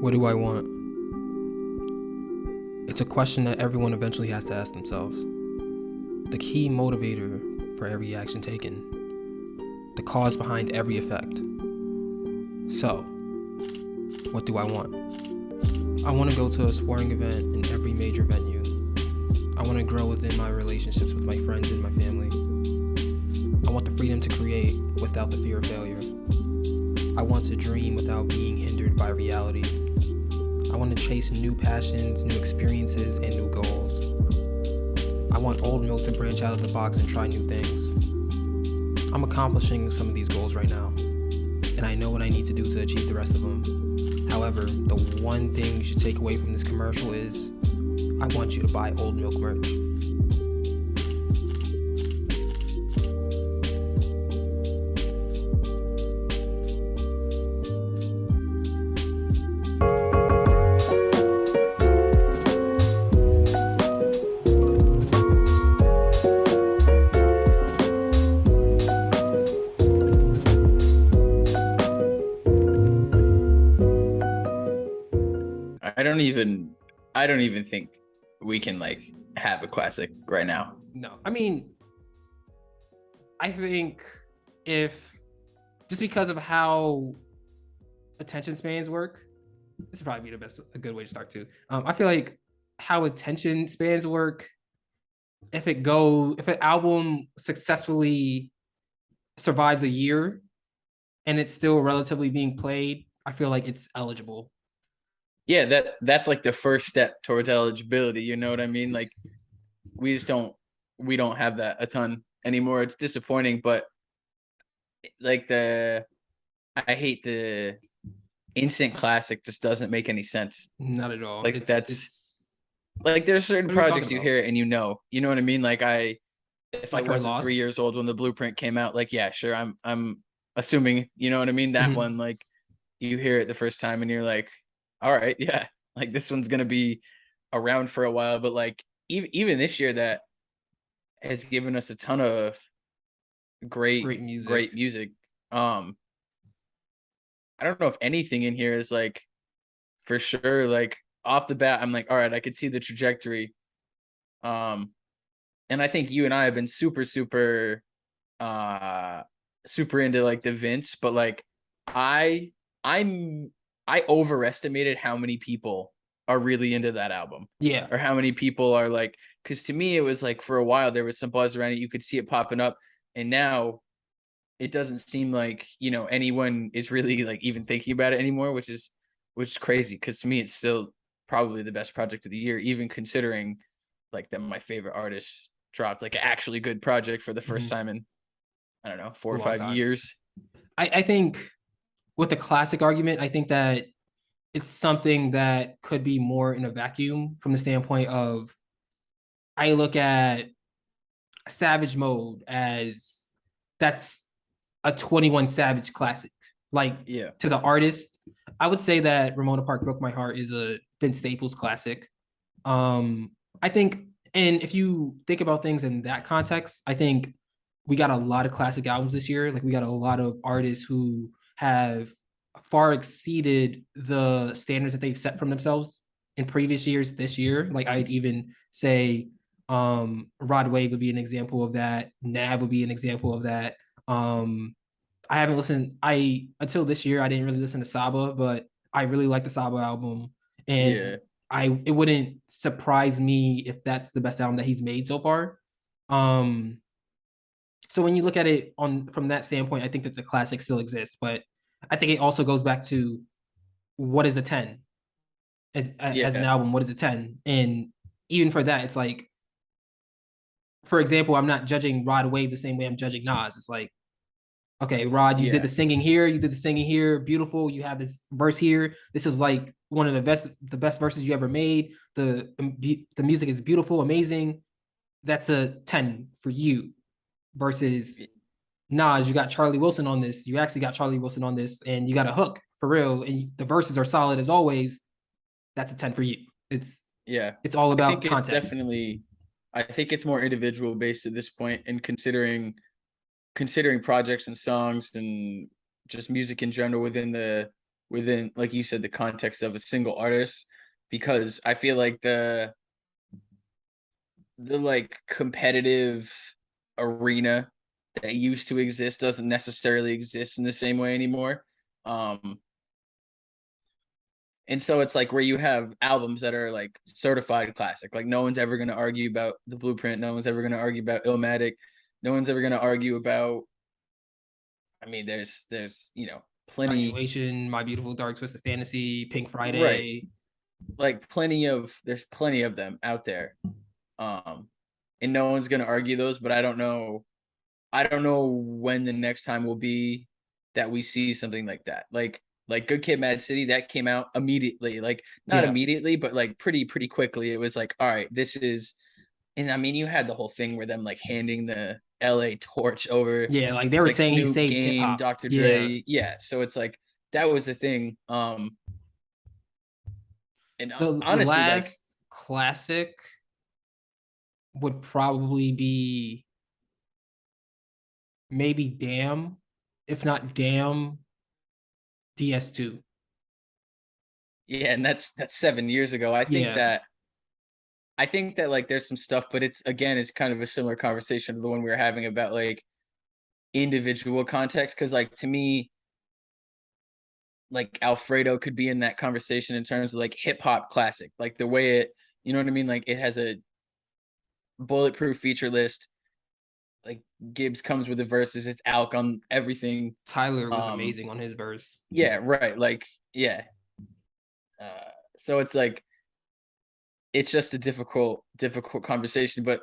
What do I want? It's a question that everyone eventually has to ask themselves. The key motivator for every action taken. The cause behind every effect. So, what do I want? I want to go to a sporting event in every major venue. I want to grow within my relationships with my friends and my family. I want the freedom to create without the fear of failure. I want to dream without being hindered by reality. I want to chase new passions, new experiences, and new goals. I want OldMilk to branch out of the box and try new things. I'm accomplishing some of these goals right now, and I know what I need to do to achieve the rest of them. However, the one thing you should take away from this commercial is, I want you to buy OldMilk merch. I don't even think we can have a classic right now. No, I mean, I think if just because of how attention spans work, this would probably be a good way to start too. I feel like how attention spans work, if an album successfully survives a year and it's still relatively being played, I feel like it's eligible. Yeah, that's like the first step towards eligibility. You know what I mean? Like we don't have that a ton anymore. It's disappointing, but I hate the instant classic just doesn't make any sense. Not at all. Like there's certain projects you hear and you know what I mean? If I wasn't 3 years old when the Blueprint came out, yeah, sure. I'm assuming, you know what I mean? That one, you hear it the first time and you're like, all right, yeah, this one's gonna be around for a while. But even this year, that has given us a ton of great music. I don't know if anything in here is for sure off the bat. I'm all right, I could see the trajectory. And I think you and I have been super super into the Vince, but I overestimated how many people are really into that album. Yeah. Or how many people are because to me, it was for a while, there was some buzz around it. You could see it popping up. And now it doesn't seem anyone is really even thinking about it anymore, which is crazy. Because to me, it's still probably the best project of the year, even considering that my favorite artist dropped an actually good project for the first time in, I don't know, 4 or 5 years. I think with the classic argument, I think that it's something that could be more in a vacuum from the standpoint of, I look at Savage Mode as that's a 21 Savage classic. To the artist, I would say that Ramona Park Broke My Heart is a Vince Staples classic. I think, and if you think about things in that context, I think we got a lot of classic albums this year. We got a lot of artists who have far exceeded the standards that they've set from themselves in previous years this year. I'd even say Rod Wave would be an example of that. Nav would be an example of that. I haven't listened, until this year, I didn't really listen to Saba, but I really like the Saba album. And it wouldn't surprise me if that's the best album that he's made so far. So when you look at it from that standpoint, I think that the classic still exists, but I think it also goes back to, what is a 10 as an album? What is a 10? And even for that, it's for example, I'm not judging Rod Wave the same way I'm judging Nas. It's okay, Rod, you did the singing here. You did the singing here. Beautiful. You have this verse here. This is one of the best verses you ever made. The music is beautiful, amazing. That's a 10 for you. Versus Nas, you got Charlie Wilson on this. You actually got Charlie Wilson on this, and you got a hook for real, and the verses are solid as always. That's a 10 for you. It's all about context. I think it's more individual based at this point, and considering projects and songs and just music in general within the within, like you said, the context of a single artist, because I feel like the like competitive arena that used to exist doesn't necessarily exist in the same way anymore. And so it's like where you have albums that are like certified classic. Like no one's ever going to argue about The Blueprint. No one's ever going to argue about Illmatic. No one's ever going to argue about. I mean, there's plenty. Graduation, My Beautiful Dark Twisted Fantasy, Pink Friday. Right. Like there's plenty of them out there. And no one's going to argue those, but I don't know when the next time will be that we see something like that. Like Good Kid, Mad City, that came out immediately. Like not immediately, but like pretty quickly. It was like, all right, this is. And I mean, you had the whole thing where them like handing the LA torch over. Yeah, like they were saying Snoop, he saved Game, hip hop. Dr. Dre. Yeah, so it's like that was the thing. And the honestly, last classic would probably be maybe Damn, if not Damn, DS2. Yeah, and that's 7 years ago. I think that like there's some stuff, but it's kind of a similar conversation to the one we were having about like individual context. Cause like to me, like Alfredo could be in that conversation in terms of like hip hop classic, like the way it, you know what I mean? Like it has a bulletproof feature list. Like Gibbs comes with the verses, it's Alk on everything. Tyler was amazing on his verse. Yeah, right. Like, yeah. So it's like it's just a difficult conversation. But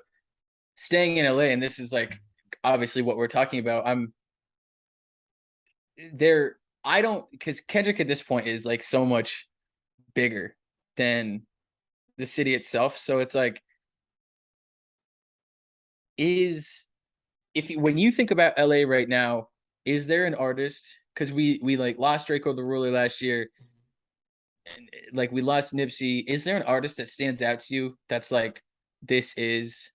staying in LA, and this is like obviously what we're talking about. Because Kendrick at this point is like so much bigger than the city itself. So it's like, when you think about LA right now, is there an artist? Because we like lost Draco the Ruler last year, and like we lost Nipsey. Is there an artist that stands out to you that's like, this is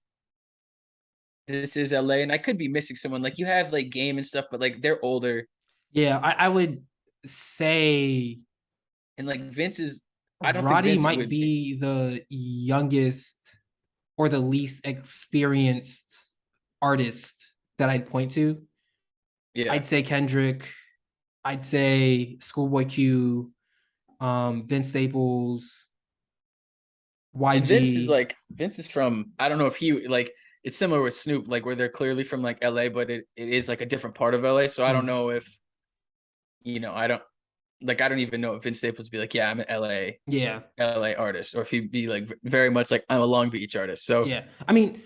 LA? And I could be missing someone. Like you have like Game and stuff, but like they're older. Yeah, I would say, and like Vince is. I don't Roddy think Vince might be the youngest or the least experienced artist that I'd point to. Yeah, I'd say Kendrick. I'd say Schoolboy Q, Vince Staples, YG. And Vince is from, I don't know if he like, it's similar with Snoop, like where they're clearly from like LA, but it is like a different part of LA. So I don't know if, I don't even know if Vince Staples would be like, yeah, I'm an LA artist, or if he'd be like very much like, I'm a Long Beach artist. So yeah, I mean,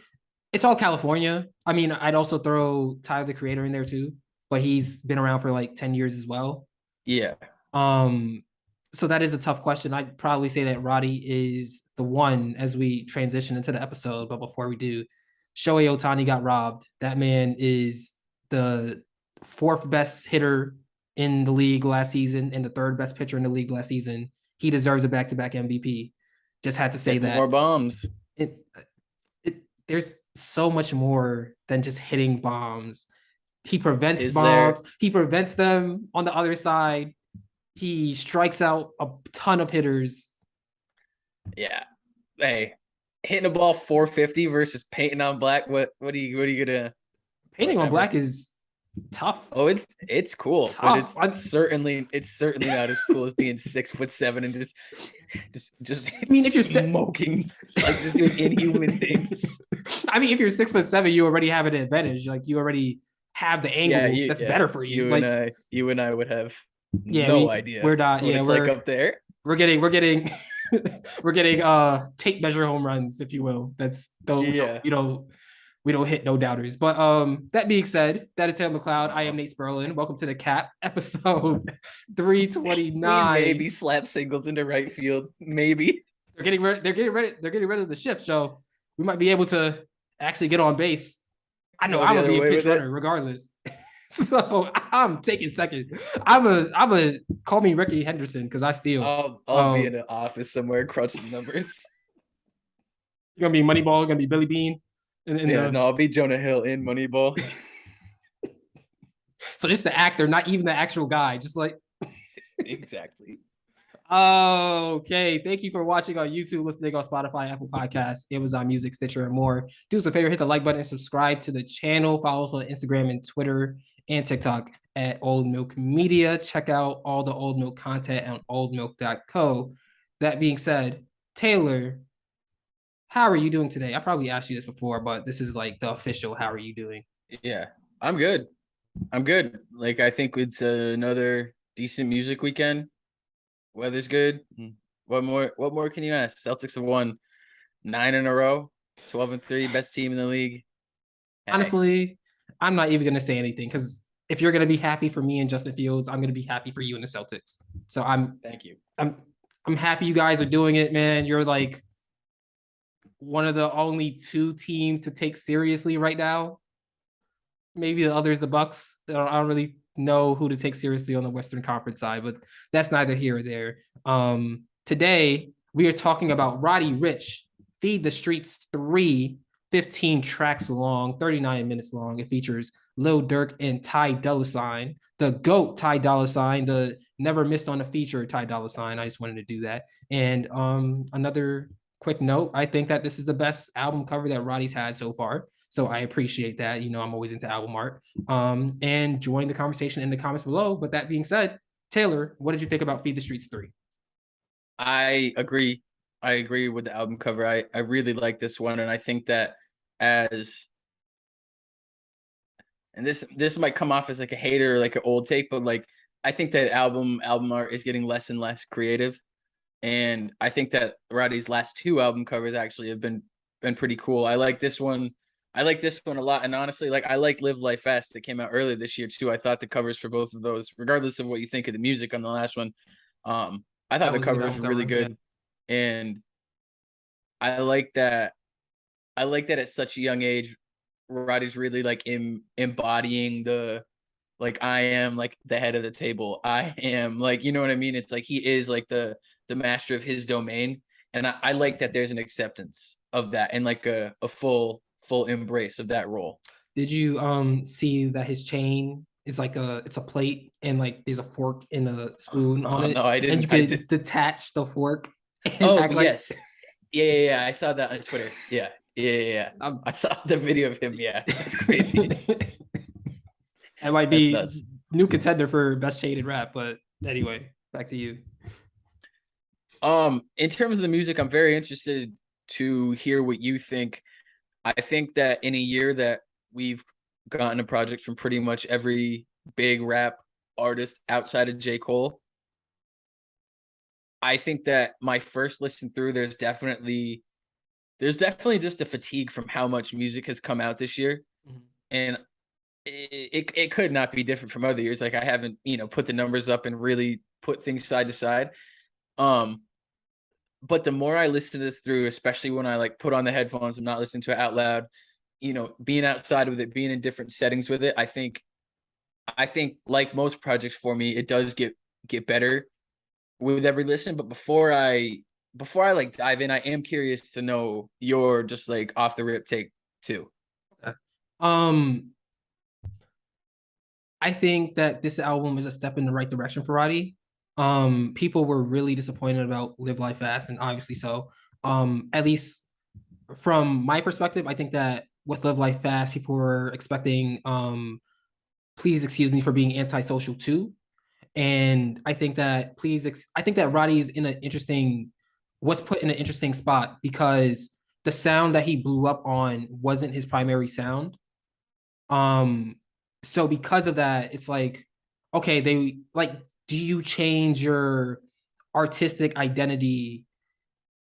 it's all California. I mean, I'd also throw Tyler the Creator in there too, but he's been around for like 10 years as well. Yeah. So that is a tough question. I'd probably say that Roddy is the one as we transition into the episode. But before we do, Shohei Ohtani got robbed. That man is the 4th best hitter in the league last season and the 3rd best pitcher in the league last season. He deserves a back-to-back MVP. Just had to say that. More bombs. There's so much more than just hitting bombs. He prevents bombs. He prevents them on the other side. He strikes out a ton of hitters. Yeah. Hey, hitting a ball 450 versus painting on black. What are you gonna? Painting on black is tough. Oh, it's cool, tough. But it's certainly not as cool as being 6'7" and just. I mean, if you're smoking, like just doing inhuman things. I mean, if you're 6'7", you already have an advantage. Like you already have the angle that's better for you. You and I would have no idea. We're not. Yeah, we're like up there. We're getting we're getting tape measure home runs, if you will. That's we don't hit no doubters. But that being said, that is Taylor McLeod. I am Nate Sperlin. Welcome to the Cap, episode 329. We maybe slap singles into right field. Maybe they're getting rid of the shift, so we might be able to actually get on base. I know I'm gonna be a pitch runner regardless. So I'm taking second. I'm a call me Ricky Henderson because I steal. I'll be in an office somewhere crunching numbers. You're gonna be Moneyball. You're gonna be Billy Bean. I'll be Jonah Hill in Moneyball. So just the actor, not even the actual guy. Just like Exactly. Okay, thank you for watching on YouTube, listening on Spotify, Apple Podcasts, Amazon Music, Stitcher, and more. Do us a favor, hit the like button and subscribe to the channel. Follow us on Instagram and Twitter and TikTok at Old Milk Media. Check out all the Old Milk content on oldmilk.co. That being said, Taylor, how are you doing today? I probably asked you this before, but this is like the official how are you doing? Yeah, I'm good. I'm good. Like, I think it's another decent music weekend. Weather's good. What more can you ask? Celtics have won 9 in a row, 12-3, best team in the league. Hey. Honestly, I'm not even gonna say anything because if you're gonna be happy for me and Justin Fields, I'm gonna be happy for you and the Celtics. So thank you. I'm happy you guys are doing it, man. You're like one of the only two teams to take seriously right now. Maybe the others, the Bucks. I don't really know who to take seriously on the Western Conference side, but that's neither here or there. Today we are talking about Roddy Ricch, Feed the Streets 3, 15 tracks long, 39 minutes long. It features Lil Durk and Ty Dolla $ign, the GOAT Ty Dolla $ign, the never missed on a feature Ty Dolla $ign. I just wanted to do that. And another quick note, I think that this is the best album cover that Roddy's had so far. So I appreciate that. You know, I'm always into album art. And join the conversation in the comments below. But that being said, Taylor, what did you think about Feed the Streets 3? I agree. I agree with the album cover. I really like this one, and I think that as and this might come off as like a hater or like an old take, but like I think that album art is getting less and less creative. And I think that Roddy's last two album covers actually have been pretty cool. I like this one. I like this one a lot. And honestly, like I like Live Life Fast that came out earlier this year too. I thought the covers for both of those, regardless of what you think of the music on the last one, I thought the covers were really good. Yeah. And I like that. I like that at such a young age, Roddy's really like embodying the like I am like the head of the table. I am like, you know what I mean? It's like he is like the master of his domain. And I like that there's an acceptance of that and like a full embrace of that role. Did you see that his chain is like it's a plate and like there's a fork and a spoon on it? No, I didn't. And you could detach the fork. Oh, yes. Like... Yeah. I saw that on Twitter. Yeah. I saw the video of him. Yeah. That's crazy. It might be new contender for best shaded rap, but anyway, back to you. In terms of the music, I'm very interested to hear what you think. I think that in a year that we've gotten a project from pretty much every big rap artist outside of J. Cole, I think that my first listen through, there's definitely just a fatigue from how much music has come out this year. Mm-hmm. And it could not be different from other years. Like I haven't, put the numbers up and really put things side to side. But the more I listen to this through, especially when I like put on the headphones, I'm not listening to it out loud, being outside with it, being in different settings with it, I think like most projects for me, it does get better with every listen. But before I like dive in, I am curious to know your just like off the rip take too. I think that this album is a step in the right direction for Roddy. People were really disappointed about Live Life Fast, and obviously so. At least from my perspective, I think that with Live Life Fast, people were expecting Please Excuse Me for being antisocial too. And I think that Roddy's in an interesting was put in an interesting spot because the sound that he blew up on wasn't his primary sound. So because of that, it's like, okay, they like, do you change your artistic identity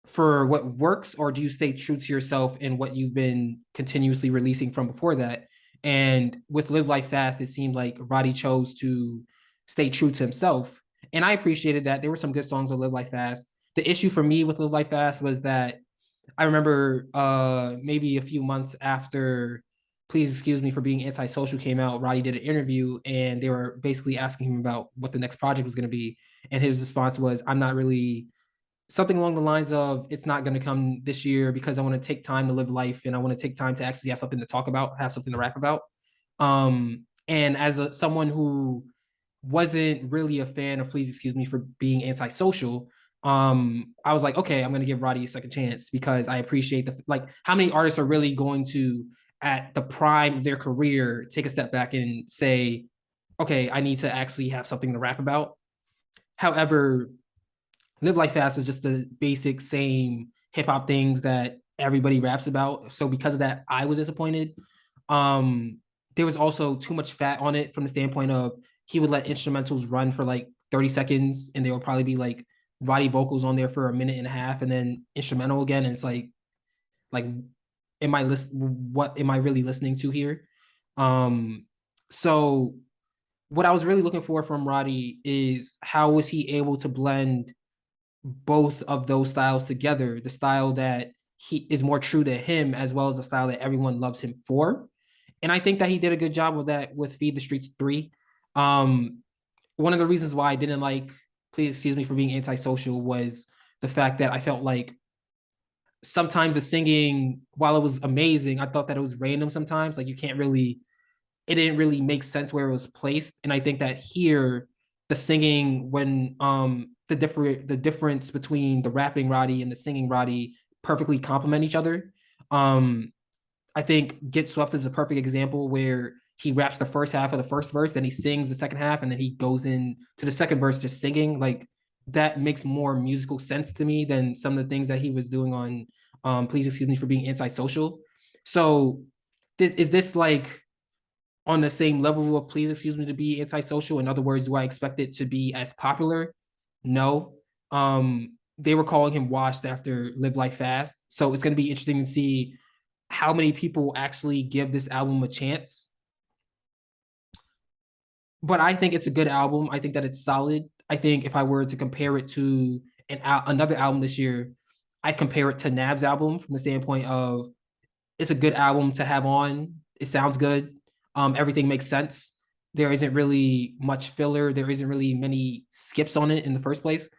for what works, or do you stay true to yourself and what you've been continuously releasing from before that? And with Live Life Fast, it seemed like Roddy chose to stay true to himself. And I appreciated that. There were some good songs on Live Life Fast. The issue for me with Live Life Fast was that I remember maybe a few months after Please Excuse Me for being antisocial came out, Roddy did an interview and they were basically asking him about what the next project was going to be. And his response was, I'm not really, something along the lines of, it's not going to come this year because I want to take time to live life and I want to take time to actually have something to talk about, have something to rap about. And as someone who wasn't really a fan of Please Excuse Me for being antisocial, I was like, okay, I'm gonna give Roddy a second chance because I appreciate the like how many artists are really going to at the prime of their career take a step back and say, okay, I need to actually have something to rap about. However, Live Life Fast is just the basic same hip hop things that everybody raps about. So because of that, I was disappointed. Um, there was also too much fat on it from the standpoint of he would let instrumentals run for like 30 seconds and there will probably be like Roddy vocals on there for a minute and a half and then instrumental again. And it's like, what am I really listening to here? So what I was really looking for from Roddy is how was he able to blend both of those styles together, the style that he is more true to him as well as the style that everyone loves him for. And I think that he did a good job with that with Feed the Streets 3. Um, one of the reasons why I didn't like Please Excuse Me for being antisocial was the fact that I felt like sometimes the singing, while it was amazing, I thought that it was random sometimes. Like you can't really, it didn't really make sense where it was placed. And I think that here, the singing when the difference between the rapping Roddy and the singing Roddy perfectly complement each other. I think Get Swept is a perfect example where he raps the first half of the first verse, then he sings the second half, and then he goes in to the second verse just singing. Like that makes more musical sense to me than some of the things that he was doing on Please Excuse Me for being antisocial. So this like on the same level of Please Excuse Me to be antisocial? In other words, do I expect it to be as popular? No. They were calling him washed after Live Life Fast. So it's gonna be interesting to see how many people actually give this album a chance. But I think it's a good album. I think that it's solid. I think if I were to compare it to another album this year, I compare it to Nav's album from the standpoint of it's a good album to have on. It sounds good. Everything makes sense. There isn't really much filler. There isn't really many skips on it in the first place.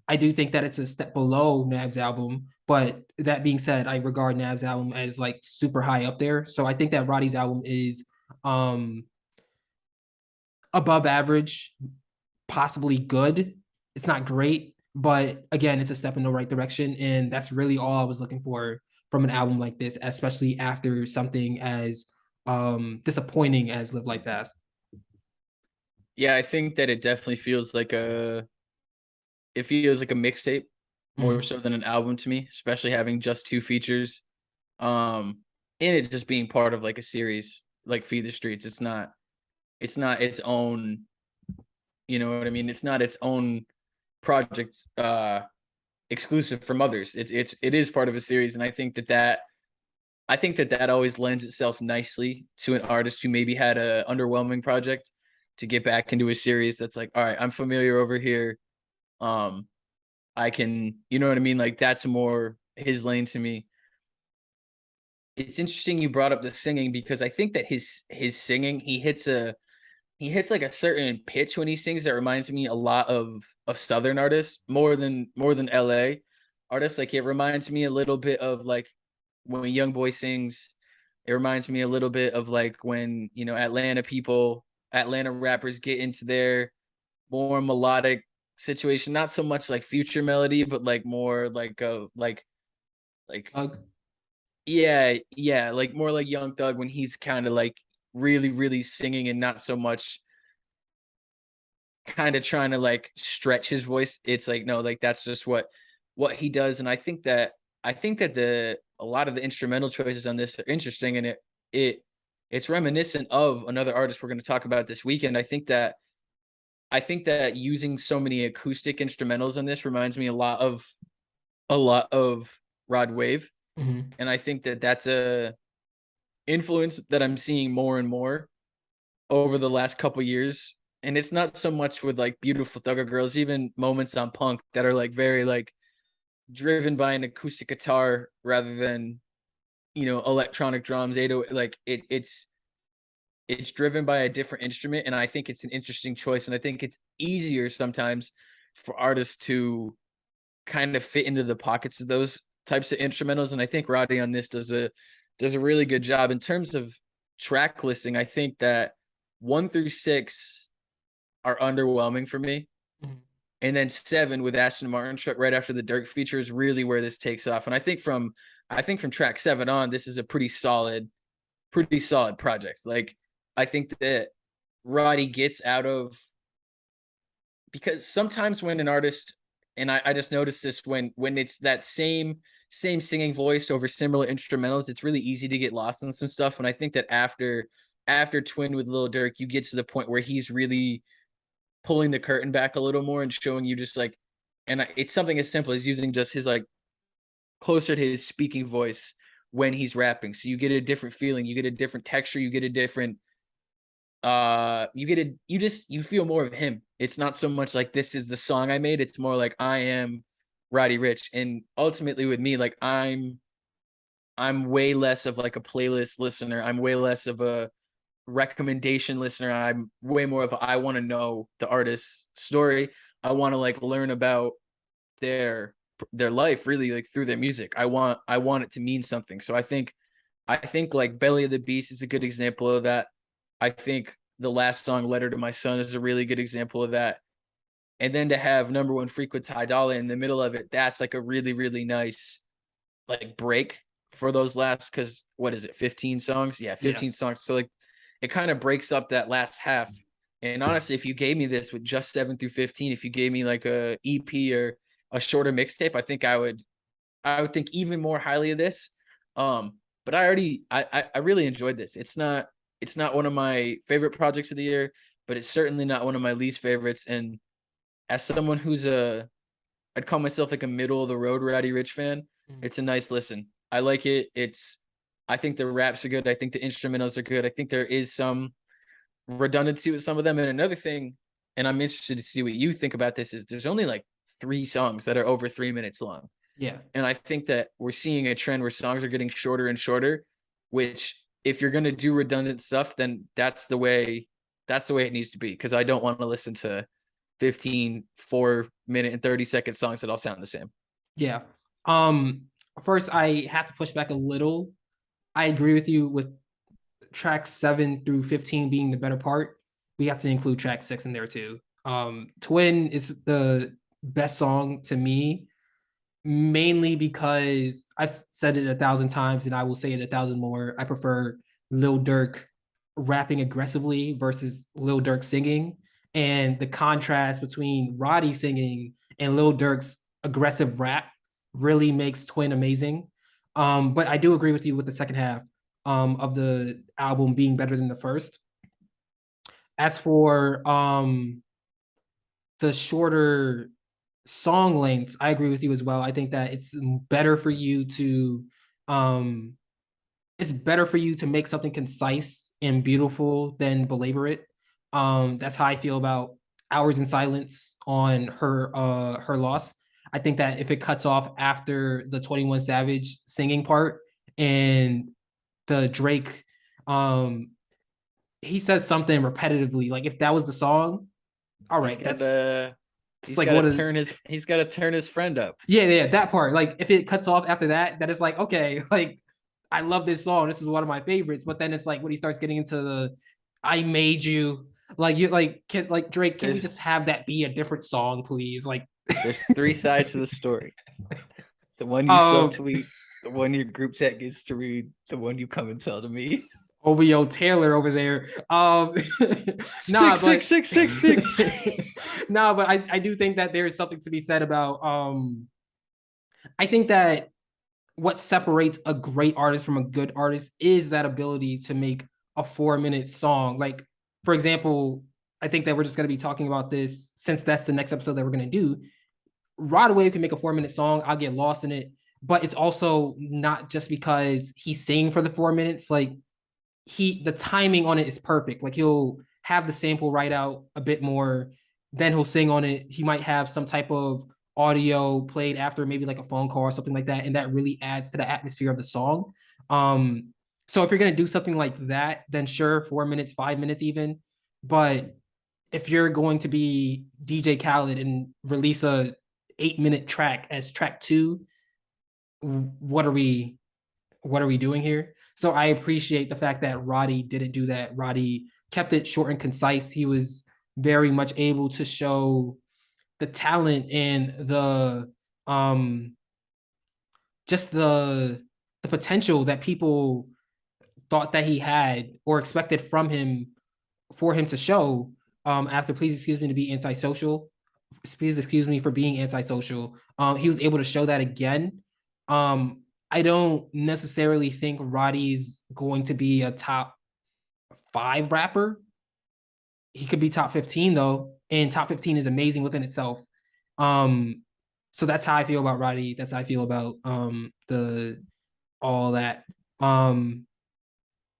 I do think that it's a step below Nav's album, but that being said, I regard Nav's album as like super high up there. So I think that Roddy's album is um above average, possibly good. It's not great, but again, it's a step in the right direction. And that's really all I was looking for from an album like this, especially after something as disappointing as Live Life Fast. Yeah, I think that it definitely feels like a mixtape more so than an album to me, especially having just 2 features. And it just being part of like a series like Feed the Streets. It's not its own, you know what I mean? It's not its own project exclusive from others. It is part of a series, and I think that that always lends itself nicely to an artist who maybe had a underwhelming project to get back into a series that's like, all right, I'm familiar over here. Um, I can, you know what I mean? Like that's more his lane to me. It's interesting you brought up the singing because I think that his singing, he hits like a certain pitch when he sings that reminds me a lot of Southern artists more than LA artists. Like it reminds me a little bit of like when Young Boy sings. It reminds me a little bit of like when, you know, Atlanta rappers get into their more melodic situation, not so much like Future melody, but like more like yeah, like more like Young Thug when he's kind of like really singing and not so much kind of trying to like stretch his voice. It's like no, like that's just what he does. And I think that the a lot of the instrumental choices on this are interesting, and it's reminiscent of another artist we're going to talk about this weekend. I think that using so many acoustic instrumentals on this reminds me a lot of Rod Wave. Mm-hmm. And I think that that's a influence that I'm seeing more and more over the last couple years. And it's not so much with like Beautiful Thugger Girls, even moments on Punk that are like very like driven by an acoustic guitar rather than, you know, electronic drums, 808, like it's driven by a different instrument. And I think it's an interesting choice. And I think it's easier sometimes for artists to kind of fit into the pockets of those types of instrumentals. And I think Roddy on this does a really good job in terms of track listing. I think that 1 through 6 are underwhelming for me. Mhm. And then 7 with Aston Martin right after the Dirk feature is really where this takes off. And I think from track 7 on, this is a pretty solid project. Like, I think that Roddy gets out of, because sometimes when an artist, and I just noticed this when it's that same singing voice over similar instrumentals, it's really easy to get lost in some stuff. And I think that after Twin with Lil Durk, you get to the point where he's really pulling the curtain back a little more and showing you just like, and it's something as simple as using just his like closer to his speaking voice when he's rapping. So you get a different feeling, you get a different texture, you get a different you feel more of him. It's not so much like this is the song I made, it's more like I am Roddy Ricch. And ultimately with me, like I'm way less of like a playlist listener, I'm way less of a recommendation listener, I'm way more of a, I want to know the artist's story, I want to like learn about their life really, like through their music. I want it to mean something. So I think like Belly of the Beast is a good example of that. I think the last song, Letter to My Son, is a really good example of that. And then to have number 1 Frequent Ty Dolla in the middle of it, that's like a really, really nice like break for those last, because what is it, 15 songs? Yeah, 15 songs. So like it kind of breaks up that last half. And honestly, if you gave me this with just 7 through 15, if you gave me like a EP or a shorter mixtape, I think I would think even more highly of this. But I really enjoyed this. It's not one of my favorite projects of the year, but it's certainly not one of my least favorites. And as someone who's I'd call myself like a middle of the road Roddy Ricch fan, it's a nice listen. I like it. I think the raps are good. I think the instrumentals are good. I think there is some redundancy with some of them. And another thing, and I'm interested to see what you think about this, is there's only like 3 songs that are over 3 minutes long. Yeah. And I think that we're seeing a trend where songs are getting shorter and shorter, which if you're going to do redundant stuff, then that's the way it needs to be. Cause I don't want to listen to 15, 4-minute and 30-second songs that all sound the same. Yeah. First I have to push back a little. I agree with you with track 7 through 15 being the better part. We have to include track 6 in there too. Twin is the best song to me, mainly because I've said it 1,000 times and I will say it 1,000 more. I prefer Lil Durk rapping aggressively versus Lil Durk singing. And the contrast between Roddy singing and Lil Durk's aggressive rap really makes Twin amazing. But I do agree with you with the second half of the album being better than the first. As for the shorter song lengths, I agree with you as well. I think that it's better for you to make something concise and beautiful than belabor it. That's how I feel about Hours in Silence on her loss. I think that if it cuts off after the 21 Savage singing part and the Drake, he says something repetitively, like if that was the song, all right, he's like got to turn his friend up. Yeah, that part. Like if it cuts off after that is like, okay, like I love this song. This is one of my favorites. But then it's like when he starts getting into the I made you, like you like Drake, can we just have that be a different song, please? Like there's 3 sides to the story. The one you subtweet, the one your group chat gets to read, the one you come and tell to me. OVO Taylor over there. Six. No, but I do think that there's something to be said about I think that what separates a great artist from a good artist is that ability to make a 4-minute song. Like, for example, I think that we're just going to be talking about this since that's the next episode that we're going to do. Rod Wave can make a 4-minute song. I'll get lost in it, but it's also not just because he's singing for the 4 minutes. Like the timing on it is perfect. Like he'll have the sample right out a bit more, then he'll sing on it. He might have some type of audio played after maybe like a phone call or something like that, and that really adds to the atmosphere of the song. So if you're gonna do something like that, then sure, 4 minutes, 5 minutes even. But if you're going to be DJ Khaled and release a 8-minute track as track 2, what are we doing here? So I appreciate the fact that Roddy didn't do that. Roddy kept it short and concise. He was very much able to show the talent and the just the potential that people thought that he had or expected from him for him to show after Please Excuse Me to be antisocial. Please excuse me for being antisocial. He was able to show that again. I don't necessarily think Roddy's going to be a top 5 rapper. He could be top 15 though, and top 15 is amazing within itself. So that's how I feel about Roddy. That's how I feel about the all that.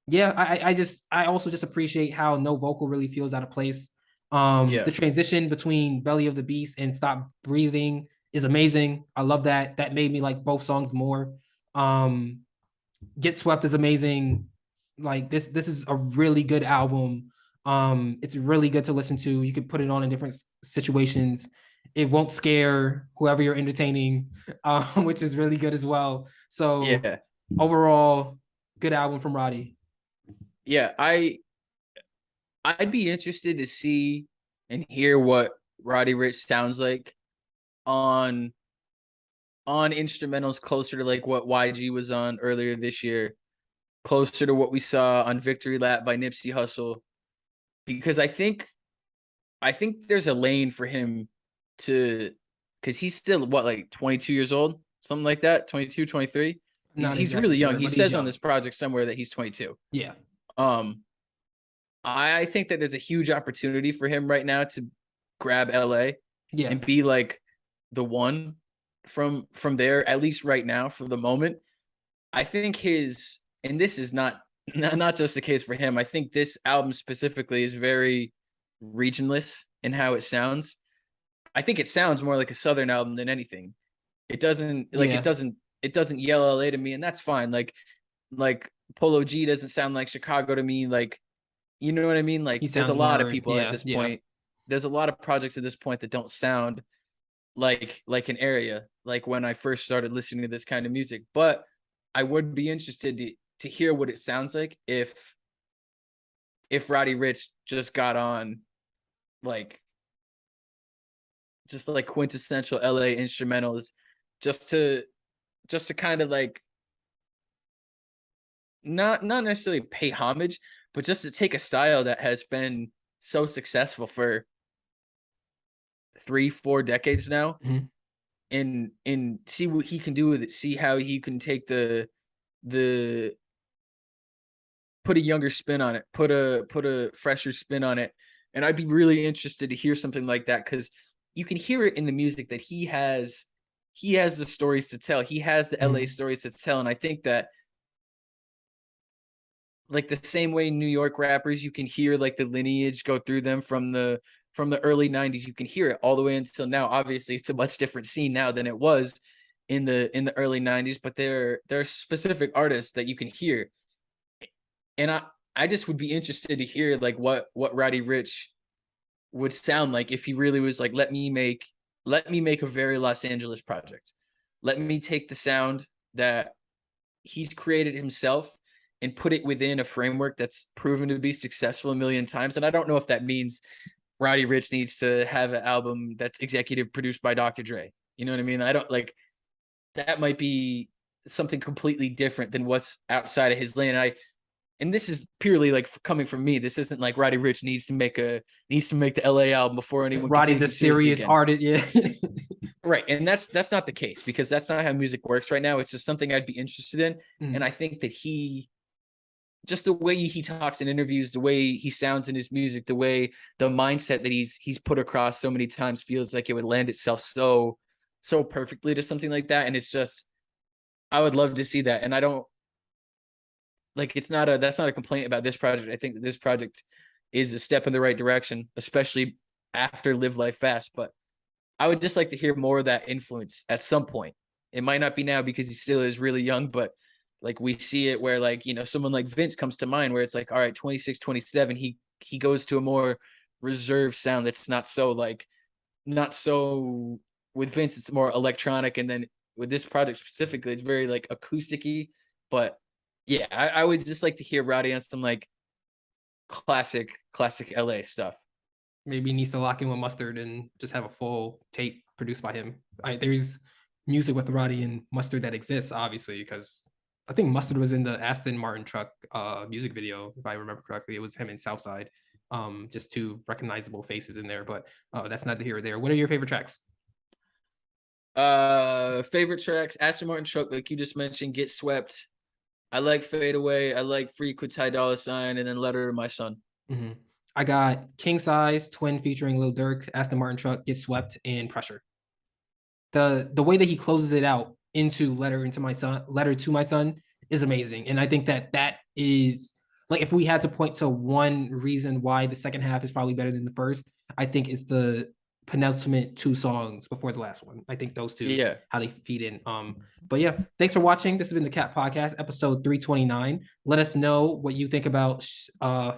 Yeah, I also just appreciate how no vocal really feels out of place. The transition between Belly of the Beast and Stop Breathing is amazing. I love that. That made me like both songs more. Get Swept is amazing. Like this is a really good album. It's really good to listen to. You could put it on in different situations. It won't scare whoever you're entertaining, which is really good as well. So yeah, overall, good album from Roddy. Yeah, I'd be interested to see and hear what Roddy Ricch sounds like on instrumentals closer to like what YG was on earlier this year, closer to what we saw on Victory Lap by Nipsey Hussle, because I think there's a lane for him to, because he's still what, like 22 years old, something like that, 22, 23. He's really young. He says on this project somewhere that he's 22. Yeah. I think that there's a huge opportunity for him right now to grab LA and be like the one from there, at least right now for the moment. I think his, and this is not just the case for him, I think this album specifically is very regionless in how it sounds. I think it sounds more like a Southern album than anything. It doesn't it doesn't yell LA to me, and that's fine. Like Polo G doesn't sound like Chicago to me. Like, you know what I mean? Like there's a lot of people at this point. There's a lot of projects at this point that don't sound like an area, like when I first started listening to this kind of music. But I would be interested to hear what it sounds like if Roddy Ricch just got on like quintessential LA instrumentals, just to kind of like not necessarily pay homage, but just to take a style that has been so successful for 3-4 decades now, and see what he can do with it. See how he can take the put a younger spin on it, put a fresher spin on it. And I'd be really interested to hear something like that, because you can hear it in the music that he has the stories to tell. He has the LA stories to tell. And I think that, like the same way New York rappers, you can hear like the lineage go through them from the early 90s. You can hear it all the way until now. Obviously, it's a much different scene now than it was in the early 90s, but there are specific artists that you can hear. And I just would be interested to hear like what Roddy Ricch would sound like if he really was like, let me make a very Los Angeles project. Let me take the sound that he's created himself and put it within a framework that's proven to be successful a million times. And I don't know if that means Roddy Ricch needs to have an album that's executive produced by Dr. Dre. You know what I mean? I don't like, that might be something completely different than what's outside of his lane. And this is purely like coming from me. This isn't like Roddy Ricch needs to make the LA album before anyone. Roddy's a serious artist, yeah. Right, and that's not the case, because that's not how music works right now. It's just something I'd be interested in, and I think that just the way he talks in interviews, the way he sounds in his music, the mindset that he's put across so many times feels like it would lend itself so perfectly to something like that. And it's just, I would love to see that. And I don't like, that's not a complaint about this project. I think that this project is a step in the right direction, especially after Live Life Fast. But I would just like to hear more of that influence at some point. It might not be now because he still is really young, but like we see it where, like, you know, someone like Vince comes to mind, where it's like, all right, 26, 27, he goes to a more reserved sound that's not so with Vince, it's more electronic. And then with this project specifically, it's very like acousticy. But yeah, I would just like to hear Roddy on some like classic LA stuff. Maybe he needs to lock in with Mustard and just have a full tape produced by him. There's music with Roddy and Mustard that exists, obviously, because I think Mustard was in the Aston Martin truck music video, if I remember correctly. It was him in Southside. Just two recognizable faces in there, but that's not the here or there. What are your favorite tracks? Favorite tracks, Aston Martin truck, like you just mentioned, Get Swept. I like Fade Away. I like Freak with Ty Dolla $ign, and then Letter to My Son. Mm-hmm. I got King Size, Twin featuring Lil Durk, Aston Martin truck, Get Swept, and Pressure. The way that he closes it out into Letter to My Son is amazing. And I think that is like, if we had to point to one reason why the second half is probably better than the first, I think it's the penultimate two songs before the last one. I think those two, how they feed in. But yeah, thanks for watching. This has been the Cat Podcast, episode 329. Let us know what you think about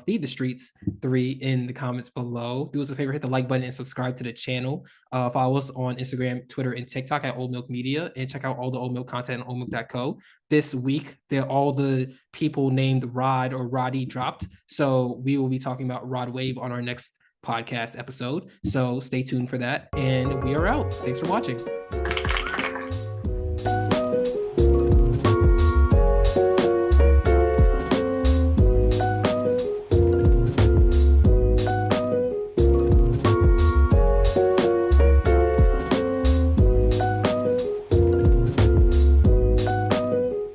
Feed the Streets 3 in the comments below. Do us a favor, hit the like button and subscribe to the channel. Follow us on Instagram, Twitter, and TikTok at OldMilk Media, and check out all the OldMilk content on oldmilk.co. This week, all the people named Rod or Roddy dropped. So we will be talking about Rod Wave on our next podcast episode. So stay tuned for that. And we are out. Thanks for watching.